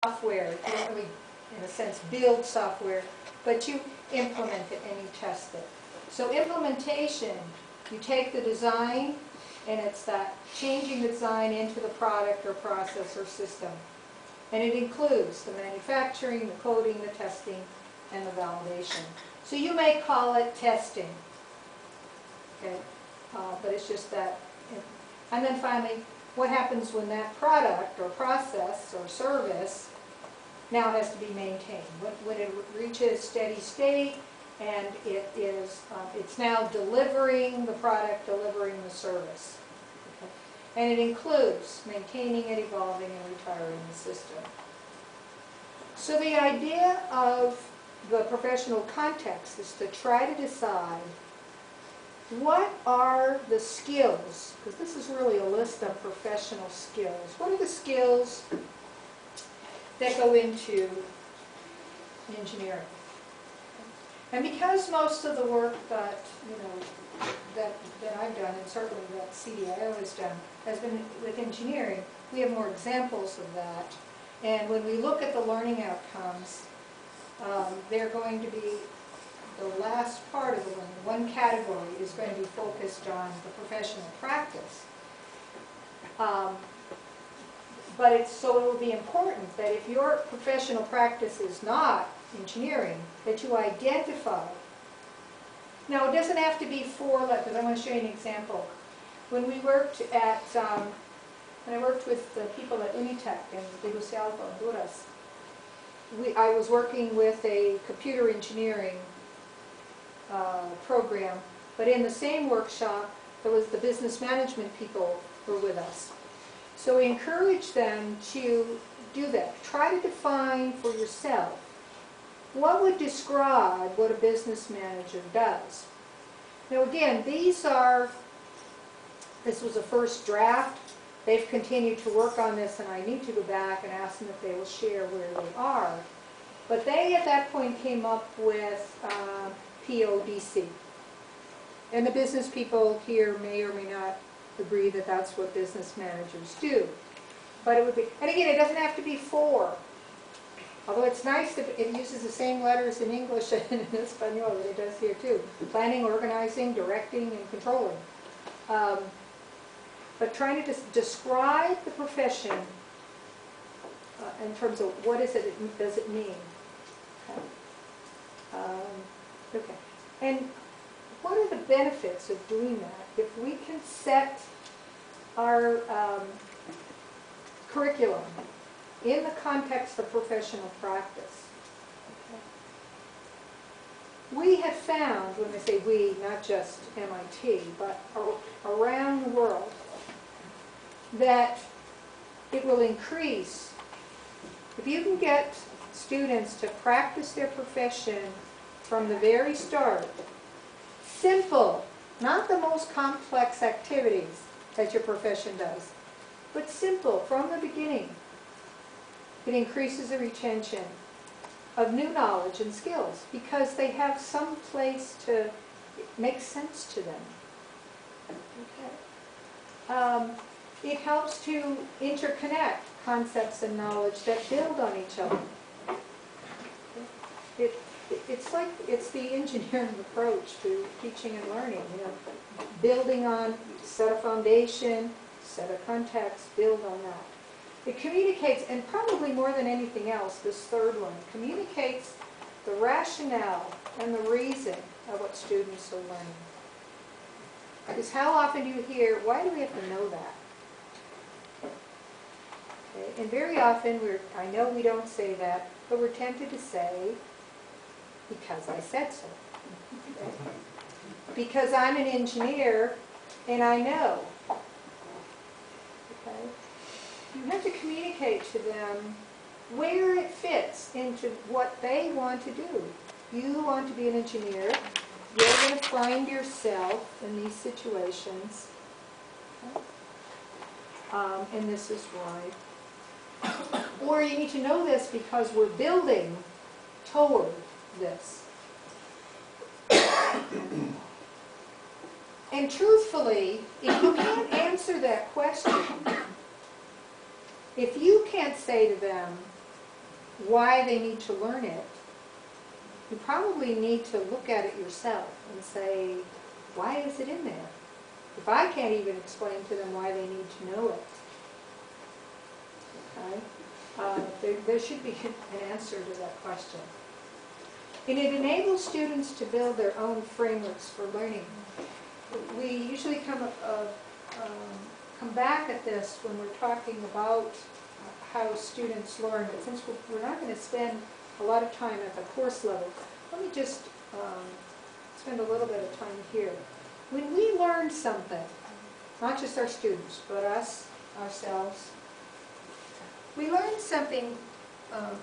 software. You don't really, in a sense, build software, but you implement it and you test it. So implementation, you take the design, and it's that changing the design into the product or process or system. And it includes the manufacturing, the coding, the testing, and the validation. So you may call it testing, okay? But it's just that. And then finally, what happens when that product or process or service now has to be maintained? When it reaches steady state and it's now delivering the product, delivering the service. Okay? And it includes maintaining it, evolving, and retiring the system. So the idea of the professional context is to try to decide what are the skills, because this is really a list of professional skills. What are the skills that go into engineering? And because most of the work that, that I've done, and certainly that CDIO has done, has been with engineering, we have more examples of that. And when we look at the learning outcomes, they're going to be the last part of the learning. One category is going to be focused on the professional practice. So it will be important that if your professional practice is not engineering, that you identify. Now, it doesn't have to be because I want to show you an example. When we worked at, when I worked with the people at Unitec in Tegucigalpa, Honduras, I was working with a computer engineering program, but in the same workshop, there was the business management people were with us. So we encourage them to do that. Try to define for yourself what would describe what a business manager does. Now again, this was a first draft. They've continued to work on this, and I need to go back and ask them if they will share where they are. But they, at that point, came up with PODC. And the business people here may or may not agree that that's what business managers do. But it would be, and again, it doesn't have to be 4. Although it's nice that it uses the same letters in English and in Espanol that it does here too. Planning, organizing, directing, and controlling. But trying to describe the profession in terms of what does it mean. Okay. And what are the benefits of doing that? If we can set our curriculum in the context of professional practice. Okay. We have found, when I say we, not just MIT, but around the world, that it will increase, if you can get students to practice their profession from the very start, simple, not the most complex activities that your profession does, but simple from the beginning. It increases the retention of new knowledge and skills because they have some place to make sense to them. Okay. It helps to interconnect concepts and knowledge that build on each other. It's the engineering approach to teaching and learning. Building on, set a foundation, set a context, build on that. It communicates, and probably more than anything else, this third one, communicates the rationale and the reason of what students are learning. Because how often do you hear, why do we have to know that? Okay. And very often, I know we don't say that, but we're tempted to say, because I said so. Okay. Because I'm an engineer and I know. Okay. You have to communicate to them where it fits into what they want to do. You want to be an engineer. You're going to find yourself in these situations. Okay. And this is why. Or you need to know this because we're building toward this. And truthfully, if you can't answer that question, if you can't say to them, why they need to learn it, you probably need to look at it yourself and say, why is it in there? If I can't even explain to them why they need to know it, okay? There should be an answer to that question. And it enables students to build their own frameworks for learning. We usually come back at this when we're talking about how students learn, but since we're not going to spend a lot of time at the course level, let me just spend a little bit of time here. When we learn something, not just our students, but us, ourselves, we learn something.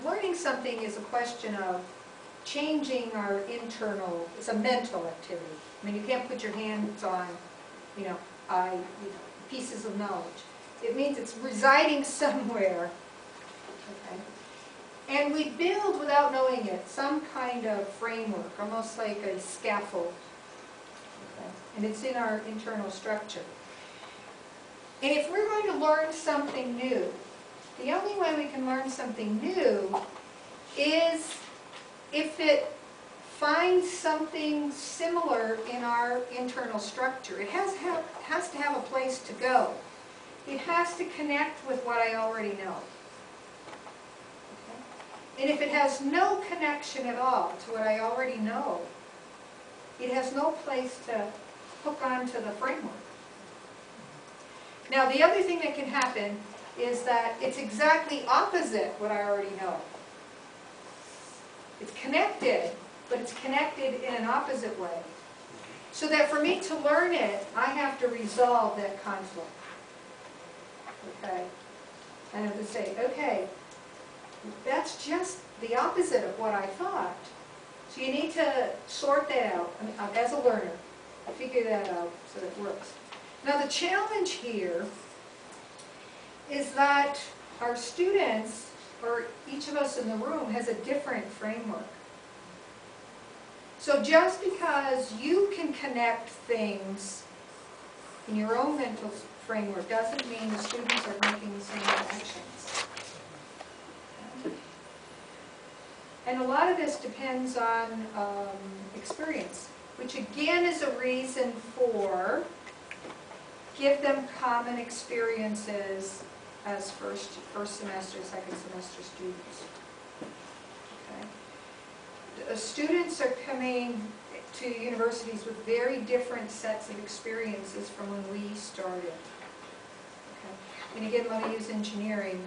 Learning something is a question of changing our internal, it's a mental activity. I mean, you can't put your hands on, pieces of knowledge. It means it's residing somewhere, okay? And we build, without knowing it, some kind of framework, almost like a scaffold, okay? And it's in our internal structure. And if we're going to learn something new, the only way we can learn something new is if it finds something similar in our internal structure. It has to have a place to go. It has to connect with what I already know. Okay? And if it has no connection at all to what I already know, it has no place to hook onto the framework. Now, the other thing that can happen is that it's exactly opposite what I already know. It's connected, but it's connected in an opposite way. So that for me to learn it, I have to resolve that conflict. Okay? I have to say, okay, that's just the opposite of what I thought. So you need to sort that out. I mean, as a learner, figure that out so that it works. Now the challenge here is that our students, or each of us in the room, has a different framework. So just because you can connect things in your own mental framework doesn't mean the students are making the same connections. And a lot of this depends on experience, which again is a reason for give them common experiences as first semester, second semester students. Okay? Students are coming to universities with very different sets of experiences from when we started. Okay? And again, let me use engineering.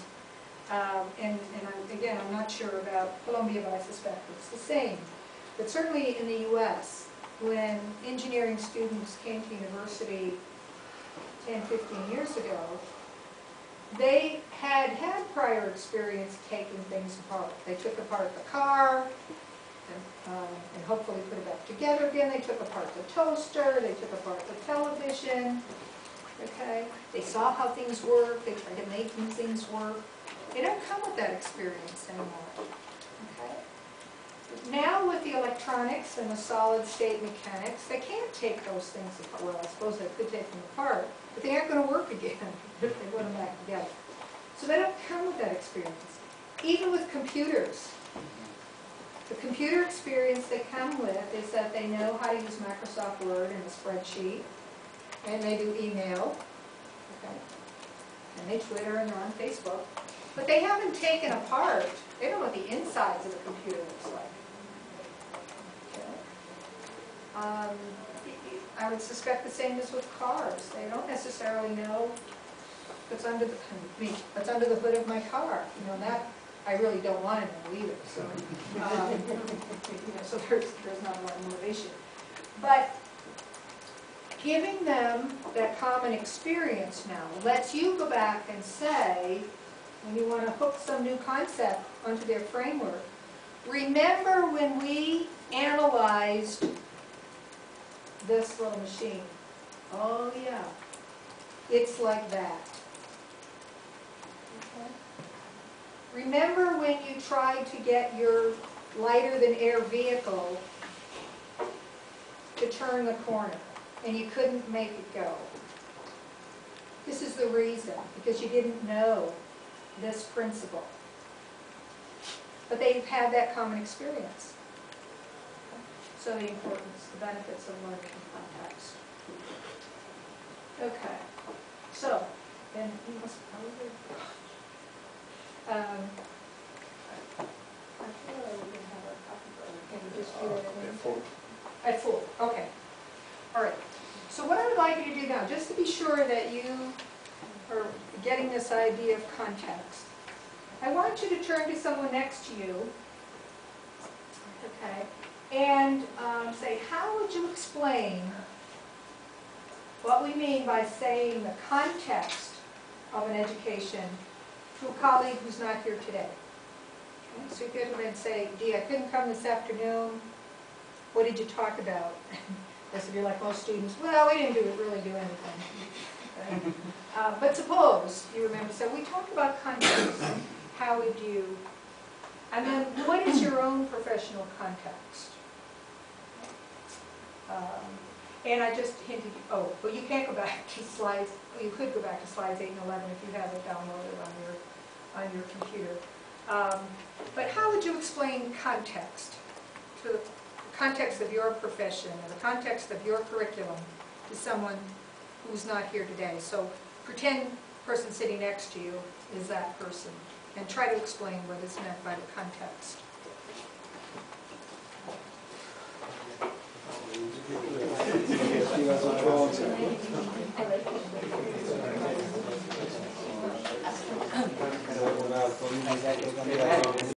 Again, I'm not sure about Columbia, but I suspect it's the same. But certainly in the U.S., when engineering students came to university 10, 15 years ago, they had prior experience taking things apart. They took apart the car and hopefully put it back together again. They took apart the toaster. They took apart the television. Okay? They saw how things work. They tried to make these things work. They don't come with that experience anymore. Okay? Now with the electronics and the solid state mechanics, they can't take those things apart. Well, I suppose they could take them apart, but they aren't going to work again if they put them back together. So they don't come with that experience. Even with computers, the computer experience they come with is that they know how to use Microsoft Word and a spreadsheet, and they do email, okay? And they Twitter and they're on Facebook. But they haven't taken apart, they don't know what the insides of the computer looks like. Okay. I would suspect the same as with cars. They don't necessarily know what's under the hood of my car. You know, that I really don't want to know either. So, so there's not a lot of motivation. But giving them that common experience now lets you go back and say, when you want to hook some new concept onto their framework, remember when we analyzed this little machine? Oh yeah, it's like that. Okay. Remember when you tried to get your lighter-than-air vehicle to turn the corner and you couldn't make it go? This is the reason, because you didn't know this principle. but they've had that common experience. So the importance, the benefits of learning in context. Okay, so, then you must probably, I feel like we can have our copy, can you just do it at 4? Okay. All right. So what I would like you to do now, just to be sure that you are getting this idea of context, I want you to turn to someone next to you, okay, and say, how would you explain what we mean by saying the context of an education to a colleague who's not here today? Okay, so you could then say, Dee, I couldn't come this afternoon. What did you talk about? As if you're like most students, well, we didn't really do anything. Okay? But suppose you remember, so we talked about context. How would you, and then what is your own professional context? And I just hinted, oh, well, you can't go back to slides, well, you could go back to slides 8 and 11 if you have it downloaded on your computer. But how would you explain context to the context of your profession and the context of your curriculum to someone who's not here today? So pretend the person sitting next to you is that person and try to explain what is meant by the context.